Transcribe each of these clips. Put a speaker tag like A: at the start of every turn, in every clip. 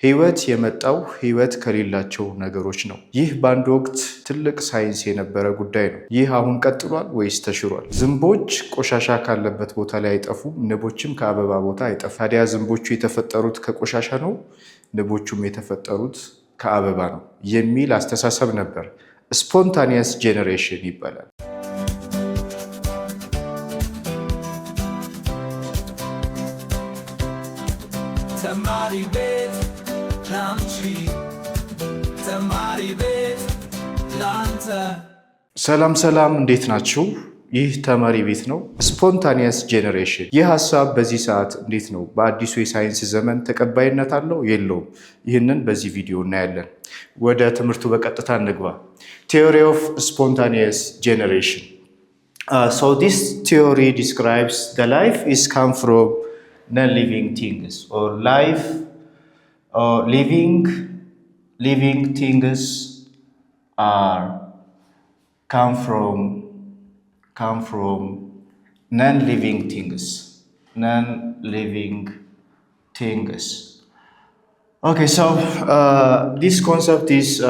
A: ህይወት የመጣው ህይወት ከሌላቸው ነገሮች ነው። ይህ በአንድ ወቅት ትልቅ ሳይንስ የነበረ ጉዳይ ነው። ይህ አሁን ቀጥሏል ወይስ ተሽሯል? ዝንቦች ቆሻሻ ካለበት ቦታ ላይ አይጠፉም፣ ንቦችም ከአበባ ቦታ አይጠፉም። ታዲያ ዝንቦቹ የተፈጠሩት ከቆሻሻ ነው፣ ንቦቹም የተፈጠሩት ከአበባ ነው የሚል አስተሳሰብ ነበር። ስፖንታኒየስ ጄኔሬሽን ይባላል። ተማሪ ቤት ላንተ። ሰላም፣ እንዴት ናችሁ? ይህ ተማሪ ቤት ነው። ስፖንታኒየስ ጄኔሬሽን፣ ይህ ሀሳብ በዚህ ሰዓት እንዴት ነው? በአዲሱ የሳይንስ ዘመን ተቀባይነት አለው የለውም? ይህንን በዚህ ቪዲዮ እናያለን። ወደ ትምህርቱ በቀጥታ እንግባ። ቲዮሪ ኦፍ ስፖንታኒየስ ጄኔሬሽን so this theory describes the life is come from non-living things or life or living things are come from non-living things. Okay, so this concept is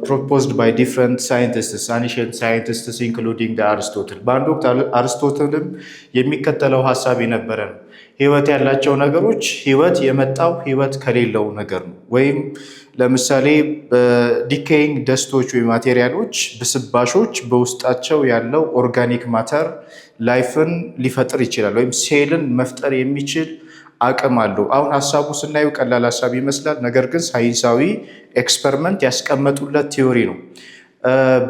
A: proposed by different scientists, ancient scientists including the Aristotle. በአንድ ወቅት አርስቶትልም የሚከተለው ሀሳብ የነበረ ነው። ህይወት ያላቸው ነገሮች ህይወት የመጣው ህይወት ከሌለው ነገር ነው። ወይም ለምሳሌ ዲኬይንግ ደስቶች ወይ ማቴሪያሎች፣ ብስባሾች በውስጣቸው ያለው ኦርጋኒክ ማተር ላይፍን ሊፈጥር ይችላል፣ ወይም ሴልን መፍጠር የሚችል አቅም አለው። አሁን ሀሳቡ ስናየው ቀላል ሀሳብ ይመስላል። ነገር ግን ሳይንሳዊ ኤክስፐሪመንት ያስቀመጡለት ቲዮሪ ነው።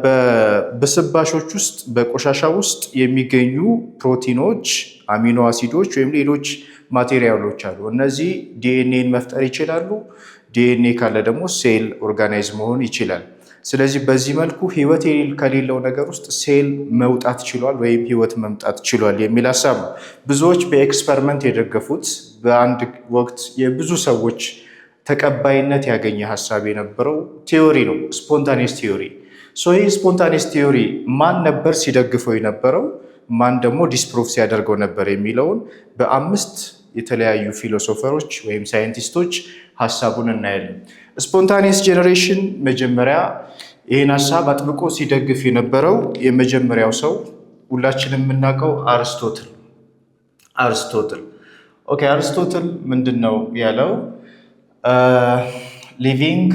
A: በብስባሾች ውስጥ በቆሻሻ ውስጥ የሚገኙ ፕሮቲኖች፣ አሚኖ አሲዶች ወይም ሌሎች ማቴሪያሎች አሉ። እነዚህ ዲኤንኤን መፍጠር ይችላሉ። ዲኤንኤ ካለ ደግሞ ሴል ኦርጋናይዝ መሆን ይችላል። ስለዚህ በዚህ መልኩ ህይወት ከሌለው ነገር ውስጥ ሴል መውጣት ችሏል ወይም ህይወት መምጣት ችሏል የሚል ሀሳብ ነው። ብዙዎች በኤክስፐሪመንት የደገፉት በአንድ ወቅት የብዙ ሰዎች ተቀባይነት ያገኘ ሀሳብ የነበረው ቲዮሪ ነው፣ ስፖንታኒየስ ቲዮሪ። ይህ ስፖንታኒየስ ቲዮሪ ማን ነበር ሲደግፈው የነበረው፣ ማን ደግሞ ዲስፕሮቭ ሲያደርገው ነበር የሚለውን በአምስት የተለያዩ ፊሎሶፈሮች ወይም ሳይንቲስቶች ሀሳቡን እናያለን። ስፖንታኒየስ ጄኔሬሽን መጀመሪያ ይህን ሀሳብ አጥብቆ ሲደግፍ የነበረው የመጀመሪያው ሰው ሁላችንም የምናውቀው አርስቶትል። ኦኬ፣ አርስቶትል ምንድን ነው ያለው? ሊቪንግ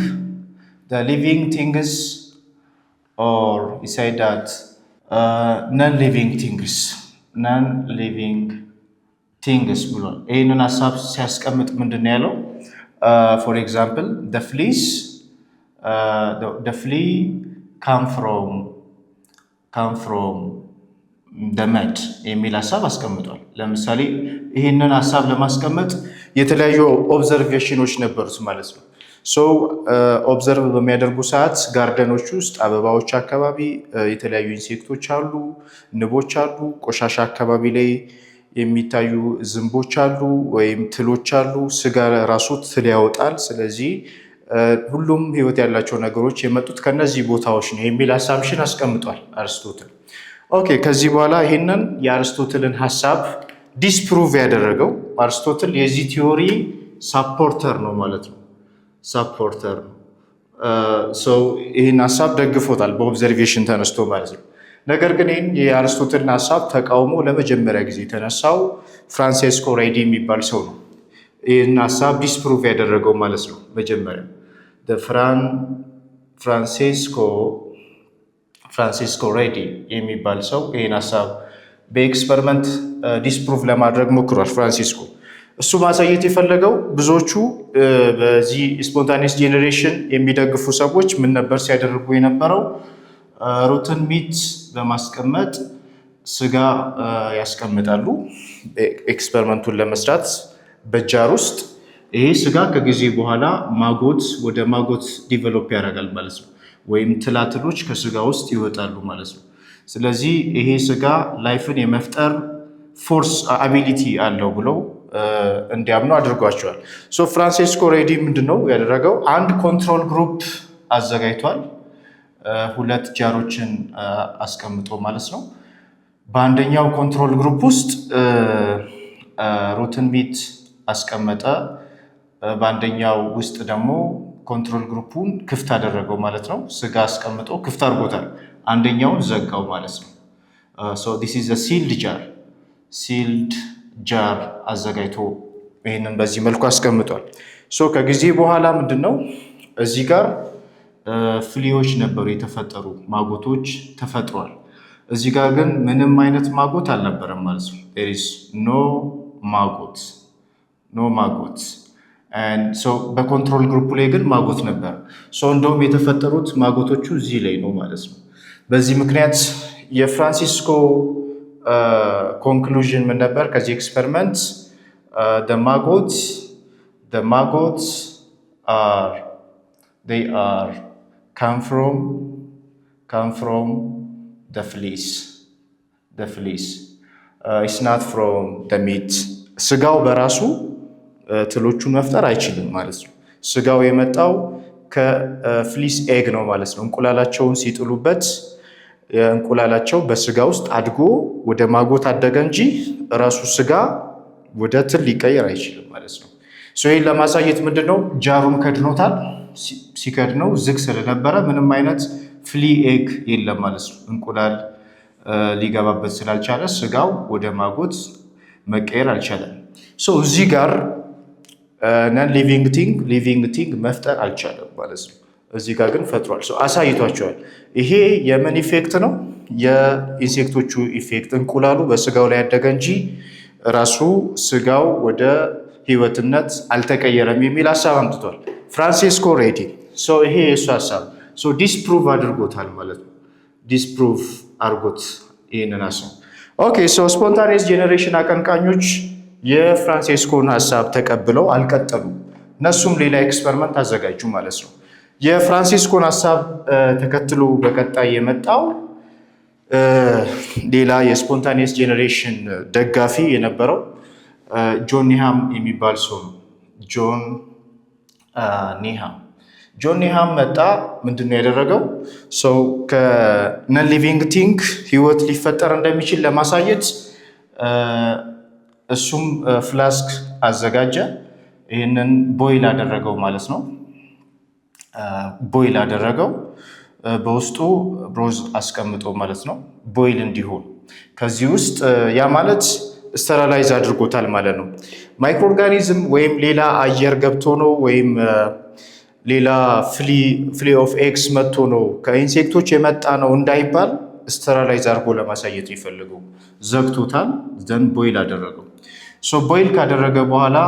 A: ቲንግስ ኦር he said that non-living things ብሏል። ይህንን ሀሳብ ሲያስቀምጥ ምንድን ነው ያለው? For example, the flea come from the mud የሚል ሀሳብ አስቀምጧል። ለምሳሌ ይህንን ሀሳብ ለማስቀመጥ የተለያዩ ኦብዘርቬሽኖች ነበሩት ማለት ነው። ኦብዘርቭ በሚያደርጉ ሰዓት ጋርደኖች ውስጥ አበባዎች አካባቢ የተለያዩ ኢንሴክቶች አሉ፣ ንቦች አሉ። ቆሻሻ አካባቢ ላይ የሚታዩ ዝንቦች አሉ ወይም ትሎች አሉ። ስጋ ራሱ ትል ያወጣል። ስለዚህ ሁሉም ህይወት ያላቸው ነገሮች የመጡት ከነዚህ ቦታዎች ነው የሚል ሀሳብሽን አስቀምጧል አርስቶትል። ኦኬ፣ ከዚህ በኋላ ይህንን የአርስቶትልን ሀሳብ ዲስፕሩቭ ያደረገው አርስቶትል የዚህ ቲዮሪ ሳፖርተር ነው ማለት ነው። ይህን ሀሳብ ደግፎታል በኦብዘርቬሽን ተነስቶ ማለት ነው። ነገር ግን ይህን የአርስቶትልን ሀሳብ ተቃውሞ ለመጀመሪያ ጊዜ የተነሳው ፍራንሴስኮ ሬዲ የሚባል ሰው ነው። ይህን ሀሳብ ዲስፕሩቭ ያደረገው ማለት ነው። መጀመሪያ ፍራንሴስኮ ሬዲ የሚባል ሰው ይህን ሀሳብ በኤክስፐሪመንት ዲስፕሩቭ ለማድረግ ሞክሯል። ፍራንሲስኮ እሱ ማሳየት የፈለገው ብዙዎቹ በዚህ ስፖንታኒየስ ጄኔሬሽን የሚደግፉ ሰዎች ምን ነበር ሲያደርጉ የነበረው? ሩትን ሚት በማስቀመጥ ስጋ ያስቀምጣሉ ኤክስፐሪመንቱን ለመስራት በጃር ውስጥ። ይሄ ስጋ ከጊዜ በኋላ ወደ ማጎት ዲቨሎፕ ያደርጋል ማለት ነው፣ ወይም ትላትሎች ከስጋ ውስጥ ይወጣሉ ማለት ነው። ስለዚህ ይሄ ስጋ ላይፍን የመፍጠር ፎርስ አቢሊቲ አለው ብለው እንዲያምኑ አድርጓቸዋል። ፍራንሴስኮ ሬዲ ምንድነው ያደረገው? አንድ ኮንትሮል ግሩፕ አዘጋጅቷል። ሁለት ጃሮችን አስቀምጦ ማለት ነው። በአንደኛው ኮንትሮል ግሩፕ ውስጥ ሩትን ሚት አስቀመጠ። በአንደኛው ውስጥ ደግሞ ኮንትሮል ግሩፑን ክፍት አደረገው ማለት ነው። ስጋ አስቀምጦ ክፍት አድርጎታል። አንደኛውን ዘጋው ማለት ነው። ሶ ዲስ ኢዝ a sealed jar አዘጋጅቶ ይሄንን በዚህ መልኩ አስቀምጧል። ሶ ከጊዜ በኋላ ምንድነው እዚህ ጋር ፍሊዎች ነበሩ የተፈጠሩ ማጎቶች ተፈጥሯል። እዚህ ጋር ግን ምንም አይነት ማጎት አልነበረም ማለት ነው። there is no ማጎት and so በኮንትሮል ግሩፕ ላይ ግን ማጎት ነበር። ሶ እንደውም የተፈጠሩት ማጎቶቹ እዚህ ላይ ነው ማለት ነው። በዚህ ምክንያት የፍራንሲስኮ ኮንክሉዥን ምን ነበር ከዚህ ኤክስፐሪመንት? the maggots are come from the fleece. It's not from the meat. ስጋው በራሱ ትሎቹን መፍጠር አይችልም ማለት ነው። ስጋው የመጣው ከፍሊስ ኤግ ነው ማለት ነው። እንቁላላቸውን ሲጥሉበት እንቁላላቸው በስጋ ውስጥ አድጎ ወደ ማጎት አደገ እንጂ ራሱ ስጋ ወደ ትል ሊቀየር አይችልም ማለት ነው። ሶ ይሄን ለማሳየት ምንድነው ጃሩን ከድኖታል። ሲከድነው ዝግ ስለነበረ ምንም አይነት ፍሊ ኤግ የለም ማለት ነው። እንቁላል ሊገባበት ስላልቻለ ስጋው ወደ ማጎት መቀየር አልቻለም። ሶ እዚህ ጋር ነን ሊቪንግ ቲንግ መፍጠር አልቻለም ማለት ነው። እዚህ ጋር ግን ፈጥሯል። ሶ አሳይቷቸዋል። ይሄ የምን ኢፌክት ነው? የኢንሴክቶቹ ኢፌክት። እንቁላሉ በስጋው ላይ ያደገ እንጂ ራሱ ስጋው ወደ ህይወትነት አልተቀየረም የሚል ሀሳብ አምጥቷል ፍራንሲስኮ ሬዲ። ሶ ይሄ የእሱ ሀሳብ ዲስፕሩቭ አድርጎታል ማለት ነው። ዲስፕሩቭ አድርጎት ይህንን ሀሳብ። ኦኬ ሶ ስፖንታኒየስ ጄኔሬሽን አቀንቃኞች የፍራንሲስኮን ሀሳብ ተቀብለው አልቀጠሉም። እነሱም ሌላ ኤክስፐሪመንት አዘጋጁ ማለት ነው። የፍራንሲስኮን ሀሳብ ተከትሎ በቀጣይ የመጣው ሌላ የስፖንታኒየስ ጄኔሬሽን ደጋፊ የነበረው ጆን ኒሃም የሚባል ሰው ነው። ጆን ኒሃም መጣ። ምንድነው ያደረገው? ሰው ከነን ሊቪንግ ቲንግ ህይወት ሊፈጠር እንደሚችል ለማሳየት እሱም ፍላስክ አዘጋጀ። ይህንን ቦይል አደረገው ማለት ነው። ቦይል አደረገው፣ በውስጡ ብሮዝ አስቀምጦ ማለት ነው ቦይል እንዲሆን። ከዚህ ውስጥ ያ ማለት ስተራላይዝ አድርጎታል ማለት ነው። ማይክሮ ኦርጋኒዝም ወይም ሌላ አየር ገብቶ ነው ወይም ሌላ ፍሊ ኦፍ ኤግስ መጥቶ ነው ከኢንሴክቶች የመጣ ነው እንዳይባል ስተራላይዝ አድርጎ ለማሳየት ይፈልገው ዘግቶታል። ዘን ቦይል አደረገው። ሶ ቦይል ካደረገ በኋላ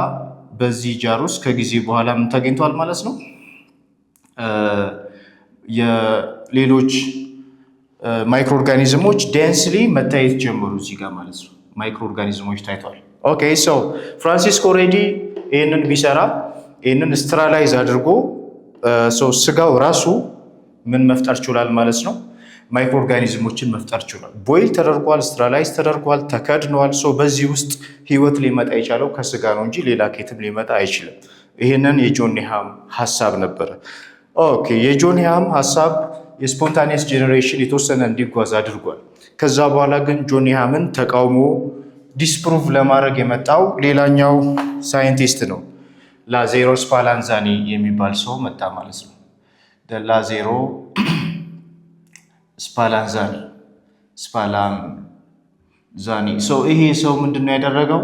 A: በዚህ ጃር ውስጥ ከጊዜ በኋላ ምን ተገኝቷል ማለት ነው? የሌሎች ማይክሮ ኦርጋኒዝሞች ዴንስሊ መታየት ጀመሩ እዚህ ጋር ማለት ነው። ማይክሮ ኦርጋኒዝሞች ታይተዋል። ኦኬ ሶ ፍራንሲስኮ ሬዲ ይህንን ቢሰራ ይህንን ስተራላይዝ አድርጎ ስጋው ራሱ ምን መፍጠር ችሏል ማለት ነው? ማይክሮ ኦርጋኒዝሞችን መፍጠር ችሏል። ቦይል ተደርጓል፣ ስተራላይዝ ተደርጓል፣ ተከድነዋል። በዚህ ውስጥ ህይወት ሊመጣ የቻለው ከስጋ ነው እንጂ ሌላ ኬትም ሊመጣ አይችልም። ይህንን የጆን ኒሃም ሀሳብ ነበረ። ኦኬ የጆን ኒሃም ሀሳብ የስፖንታኒየስ ጄኔሬሽን የተወሰነ እንዲጓዝ አድርጓል። ከዛ በኋላ ግን ጆን ኒሃምን ተቃውሞ ዲስፕሩቭ ለማድረግ የመጣው ሌላኛው ሳይንቲስት ነው። ላዜሮ ስፓላንዛኒ የሚባል ሰው መጣ ማለት ነው። ላዜሮ ስፓላንዛኒ ይሄ ሰው ምንድነው ያደረገው?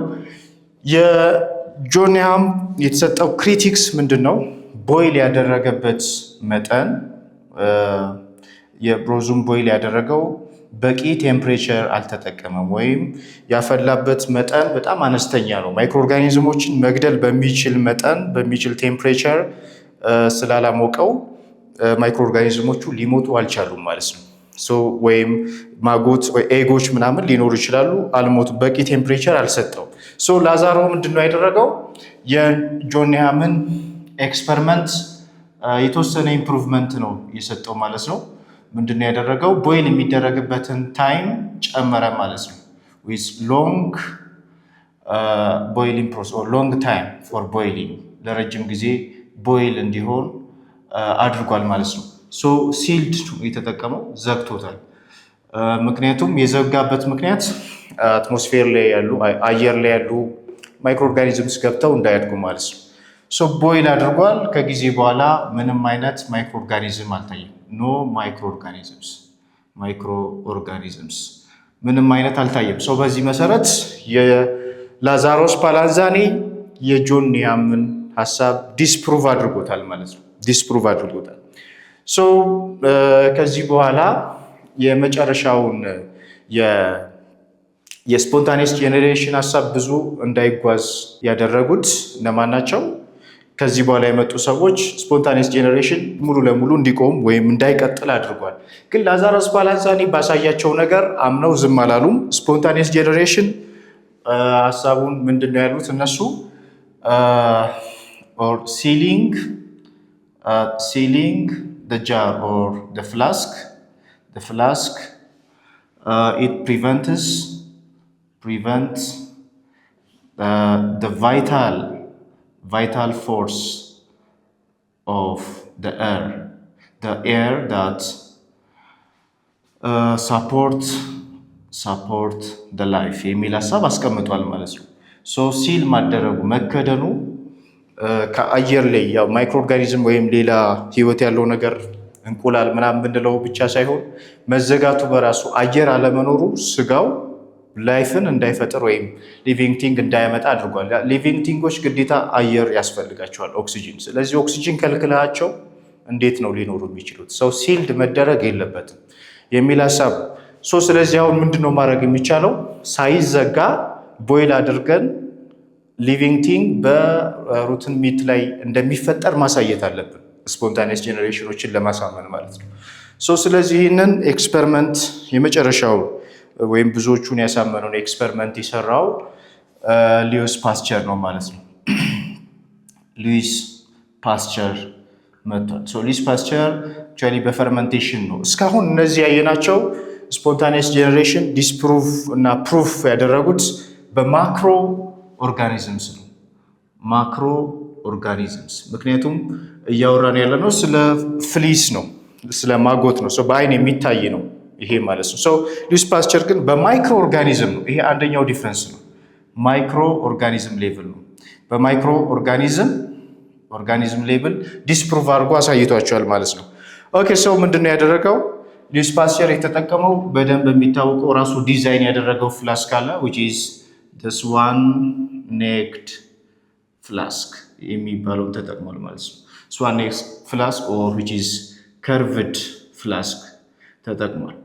A: የጆን ኒሃም የተሰጠው ክሪቲክስ ምንድነው? ቦይል ያደረገበት መጠን የብሮዙን ቦይል ያደረገው በቂ ቴምፕሬቸር አልተጠቀመም፣ ወይም ያፈላበት መጠን በጣም አነስተኛ ነው። ማይክሮ ኦርጋኒዝሞችን መግደል በሚችል መጠን በሚችል ቴምፕሬቸር ስላላሞቀው ማይክሮ ኦርጋኒዝሞቹ ሊሞቱ አልቻሉም ማለት ነው። ወይም ማጎት ወይ ኤጎች ምናምን ሊኖሩ ይችላሉ፣ አልሞቱም። በቂ ቴምፕሬቸር አልሰጠው። ላዛሮ ምንድነው ያደረገው? የጆን ኒሃምን ኤክስፐሪመንት የተወሰነ ኢምፕሩቭመንት ነው የሰጠው ማለት ነው። ምንድነው ያደረገው? ቦይል የሚደረግበትን ታይም ጨመረ ማለት ነው። ዊዝ ሎንግ ቦይሊንግ ፕሮሰስ ኦር ሎንግ ታይም ፎር ቦይሊንግ፣ ለረጅም ጊዜ ቦይል እንዲሆን አድርጓል ማለት ነው። ሲልድ የተጠቀመው ዘግቶታል። ምክንያቱም የዘጋበት ምክንያት አትሞስፌር ላይ ያሉ አየር ላይ ያሉ ማይክሮ ኦርጋኒዝምስ ገብተው እንዳያድጉ ማለት ነው። ሶ ቦይል አድርጓል። ከጊዜ በኋላ ምንም አይነት ማይክሮ ኦርጋኒዝም አልታየም። ኖ ማይክሮ ኦርጋኒዝምስ ምንም አይነት አልታየም። ሶ በዚህ መሰረት የላዛሮስ ፓላንዛኒ የጆን ኒያምን ሀሳብ ዲስፕሩቭ አድርጎታል ማለት ነው። ዲስፕሩቭ አድርጎታል። ሶ ከዚህ በኋላ የመጨረሻውን የስፖንታኔስ ጄኔሬሽን ሀሳብ ብዙ እንዳይጓዝ ያደረጉት እነማን ናቸው? ከዚህ በኋላ የመጡ ሰዎች ስፖንታኔስ ጄኔሬሽን ሙሉ ለሙሉ እንዲቆም ወይም እንዳይቀጥል አድርጓል። ግን ላዛረስ ፓላንዛኒ ባሳያቸው ነገር አምነው ዝም አላሉም። ስፖንታኔስ ጄኔሬሽን ሀሳቡን ምንድን ነው ያሉት እነሱ? sealing the jar or the flask it prevents the vital force of the air that support the life የሚል ሀሳብ አስቀምጧል ማለት ነው። ሶ ሲል ማደረጉ መከደኑ ከአየር ላይ ያው ማይክሮ ኦርጋኒዝም ወይም ሌላ ህይወት ያለው ነገር እንቁላል ምናምን ብንለው ብቻ ሳይሆን መዘጋቱ በራሱ አየር አለመኖሩ ስጋው ላይፍን እንዳይፈጥር ወይም ሊቪንግ ቲንግ እንዳያመጣ አድርጓል። ሊቪንግ ቲንጎች ግዴታ አየር ያስፈልጋቸዋል፣ ኦክሲጂን። ስለዚህ ኦክሲጂን ከልክላቸው እንዴት ነው ሊኖሩ የሚችሉት? ሰው ሲልድ መደረግ የለበትም የሚል ሀሳብ። ስለዚህ አሁን ምንድነው ማድረግ የሚቻለው? ሳይዘጋ ቦይል አድርገን ሊቪንግ ቲንግ በሩትን ሚት ላይ እንደሚፈጠር ማሳየት አለብን፣ ስፖንታኒየስ ጄኔሬሽኖችን ለማሳመን ማለት ነው። ስለዚህ ይህንን ኤክስፐሪመንት የመጨረሻው ወይም ብዙዎቹን ያሳመነውን ኤክስፐሪመንት የሰራው ሉዊስ ፓስቸር ነው ማለት ነው። ሉዊስ ፓስቸር መጥቷል። ሉዊስ ፓስቸር አክቹዋሊ በፈርመንቴሽን ነው እስካሁን እነዚህ ያየናቸው ስፖንታኒየስ ጄኔሬሽን ዲስፕሩቭ እና ፕሩፍ ያደረጉት በማክሮ ኦርጋኒዝምስ ነው። ማክሮ ኦርጋኒዝምስ ምክንያቱም እያወራን ያለ ነው ስለ ፍሊስ ነው፣ ስለ ማጎት ነው፣ በአይን የሚታይ ነው ይሄ ማለት ነው። ሉዊስ ፓስቸር ግን በማይክሮ ኦርጋኒዝም ነው። ይሄ አንደኛው ዲፍረንስ ነው። ማይክሮ ኦርጋኒዝም ሌቭል ነው። በማይክሮ ኦርጋኒዝም ሌቭል ዲስፕሩቭ አድርጎ አሳይቷቸዋል ማለት ነው። ኦኬ ምንድነው ያደረገው? ሉዊስ ፓስቸር የተጠቀመው በደንብ የሚታወቀው ራሱ ዲዛይን ያደረገው ፍላስክ አለ which is this one necked flask የሚባለውን ተጠቅሟል ማለት ነው። swan neck flask or which is curved flask ተጠቅሟል።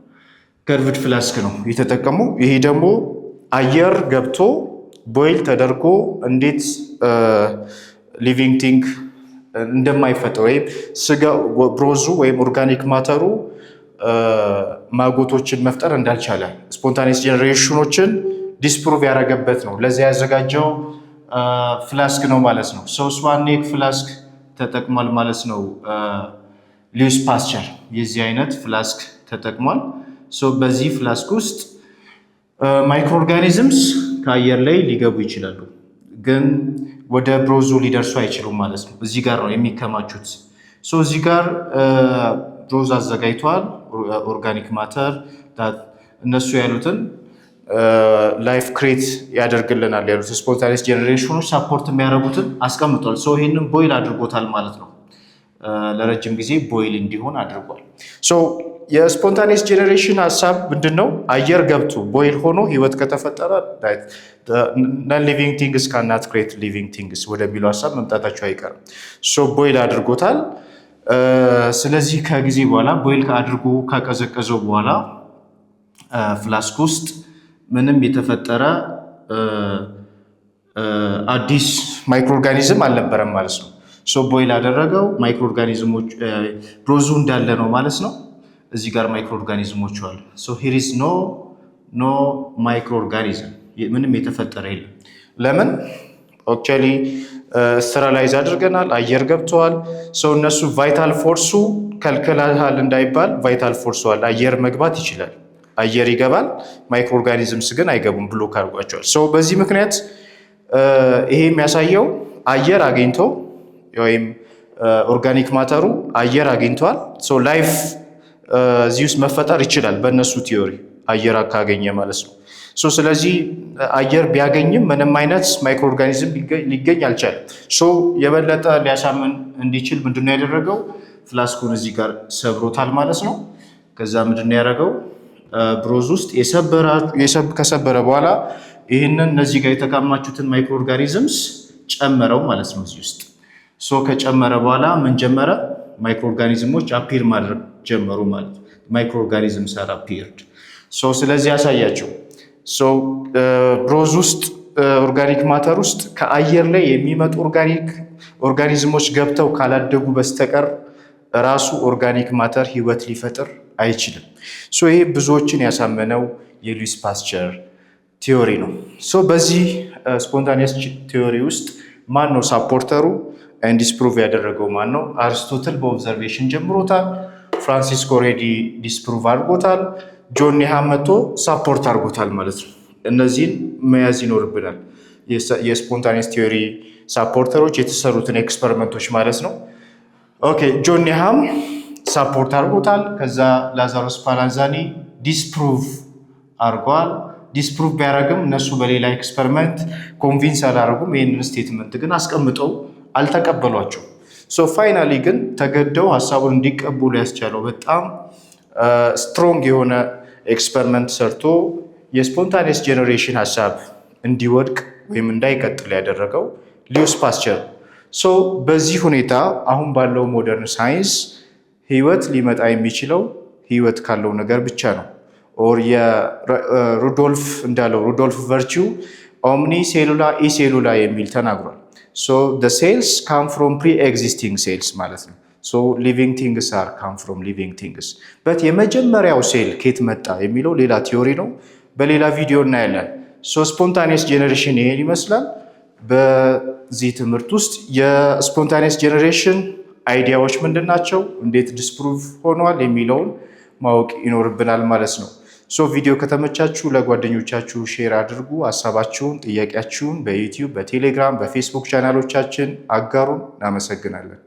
A: ከርቭድ ፍላስክ ነው የተጠቀመው። ይሄ ደግሞ አየር ገብቶ ቦይል ተደርጎ እንዴት ሊቪንግ ቲንግ እንደማይፈጠር ወይም ስጋ ብሮዙ ወይም ኦርጋኒክ ማተሩ ማጎቶችን መፍጠር እንዳልቻለ ስፖንታኒየስ ጄኔሬሽኖችን ዲስፕሩቭ ያደረገበት ነው። ለዚያ ያዘጋጀው ፍላስክ ነው ማለት ነው። ስዋን ኔክ ፍላስክ ተጠቅሟል ማለት ነው። ሉዊስ ፓስቸር የዚህ አይነት ፍላስክ ተጠቅሟል። በዚህ ፍላስክ ውስጥ ማይክሮ ኦርጋኒዝምስ ከአየር ላይ ሊገቡ ይችላሉ፣ ግን ወደ ብሮዙ ሊደርሱ አይችሉም ማለት ነው። እዚህ ጋር ነው የሚከማቹት። እዚህ ጋር ብሮዝ አዘጋጅቷል። ኦርጋኒክ ማተር እነሱ ያሉትን ላይፍ ክሬት ያደርግልናል ያሉት ስፖንታኒየስ ጄኔሬሽኖች ሳፖርት የሚያደርጉትን አስቀምጧል። ይህንን ቦይል አድርጎታል ማለት ነው። ለረጅም ጊዜ ቦይል እንዲሆን አድርጓል። የስፖንታኒየስ ጄኔሬሽን ሀሳብ ምንድን ነው? አየር ገብቶ ቦይል ሆኖ ህይወት ከተፈጠረ ነን ሊቪንግ ቲንግስ ካናት ክሬት ሊቪንግ ቲንግስ ወደሚለው ሀሳብ መምጣታቸው አይቀርም። ቦይል አድርጎታል። ስለዚህ ከጊዜ በኋላ ቦይል አድርጎ ካቀዘቀዘው በኋላ ፍላስክ ውስጥ ምንም የተፈጠረ አዲስ ማይክሮ ኦርጋኒዝም አልነበረም ማለት ነው። ቦይል አደረገው። ማይክሮ ኦርጋኒዝሞች ብሮዙ እንዳለ ነው ማለት ነው። እዚህ ጋር ማይክሮ ኦርጋኒዝሞች አሉ። ሂር ኢዝ ኖ ማይክሮ ኦርጋኒዝም፣ ምንም የተፈጠረ የለም። ለምን? አክቹዋሊ ስተራላይዝ አድርገናል፣ አየር ገብተዋል። እነሱ ቫይታል ፎርሱ ከልክለሃል እንዳይባል ቫይታል ፎርሱ አለ። አየር መግባት ይችላል፣ አየር ይገባል። ማይክሮ ኦርጋኒዝምስ ግን አይገቡም፣ ብሎክ አድርጓቸዋል። በዚህ ምክንያት ይሄ የሚያሳየው አየር አግኝተው ወይም ኦርጋኒክ ማተሩ አየር አግኝቷል። ላይፍ እዚህ ውስጥ መፈጠር ይችላል በእነሱ ቲዮሪ፣ አየር ካገኘ ማለት ነው። ስለዚህ አየር ቢያገኝም ምንም አይነት ማይክሮ ኦርጋኒዝም ሊገኝ አልቻለም። የበለጠ ሊያሳምን እንዲችል ምንድነው ያደረገው? ፍላስኩን እዚህ ጋር ሰብሮታል ማለት ነው። ከዛ ምንድነው ያደረገው? ብሮዝ ውስጥ ከሰበረ በኋላ ይህንን እነዚህ ጋር የተካማቹትን ማይክሮ ኦርጋኒዝምስ ጨመረው ማለት ነው እዚህ ውስጥ። ከጨመረ በኋላ ምን ጀመረ? ማይክሮ ኦርጋኒዝሞች አፒር ማድረግ ጀመሩ ማለት ነው። ማይክሮ ኦርጋኒዝምስ አር አፒርድ። ስለዚህ ያሳያቸው ብሮዝ ውስጥ ኦርጋኒክ ማተር ውስጥ ከአየር ላይ የሚመጡ ኦርጋኒዝሞች ገብተው ካላደጉ በስተቀር ራሱ ኦርጋኒክ ማተር ህይወት ሊፈጥር አይችልም። ይሄ ብዙዎችን ያሳመነው የሉዊስ ፓስቸር ቲዮሪ ነው። በዚህ ስፖንታኒየስ ቲዮሪ ውስጥ ማን ነው ሳፖርተሩ? ዲስፕሩቭ ያደረገው ማን ነው? አርስቶትል በኦብዘርቬሽን ጀምሮታል። ፍራንሲስኮ ኦልሬዲ ዲስፕሩቭ አድርጎታል። ጆን ኒሃም መጥቶ ሳፖርት አድርጎታል ማለት ነው። እነዚህን መያዝ ይኖርብናል። የስፖንታኒየስ ቲዮሪ ሳፖርተሮች የተሰሩትን ኤክስፐሪመንቶች ማለት ነው። ኦኬ ጆን ኒሃም ሳፖርት አድርጎታል። ከዛ ላዛሮስ ፓላንዛኒ ዲስፕሩቭ አድርጓል። ዲስፕሩቭ ቢያደርግም እነሱ በሌላ ኤክስፐሪመንት ኮንቪንስ አላደረጉም። ይህንን ስቴትመንት ግን አስቀምጠው አልተቀበሏቸው። ፋይናሊ ግን ተገደው ሀሳቡን እንዲቀበሉ ያስቻለው በጣም ስትሮንግ የሆነ ኤክስፐሪመንት ሰርቶ የስፖንታኒየስ ጄኔሬሽን ሀሳብ እንዲወድቅ ወይም እንዳይቀጥል ያደረገው ሉዊስ ፓስቸር። በዚህ ሁኔታ አሁን ባለው ሞደርን ሳይንስ ህይወት ሊመጣ የሚችለው ህይወት ካለው ነገር ብቻ ነው። ኦር የሩዶልፍ እንዳለው ሩዶልፍ ቨርቹ ኦምኒ ሴሉላ ኢሴሉላ የሚል ተናግሯል። the cells come from pre-existing cells ማለት ነው። living things are come from living things but የመጀመሪያው ሴል ከየት መጣ የሚለው ሌላ ቲዮሪ ነው። በሌላ ቪዲዮ እናያለን። ስፖንታኒየስ ጄኔሬሽን ይሄን ይመስላል። በዚህ ትምህርት ውስጥ የስፖንታኒየስ ጄኔሬሽን አይዲያዎች ምንድናቸው፣ እንዴት ዲስፕሩቭ ሆኗል የሚለውን ማወቅ ይኖርብናል ማለት ነው። ቪዲዮ ከተመቻችሁ ለጓደኞቻችሁ ሼር አድርጉ። ሀሳባችሁን፣ ጥያቄያችሁን በዩቲዩብ፣ በቴሌግራም፣ በፌስቡክ ቻናሎቻችን አጋሩን። እናመሰግናለን።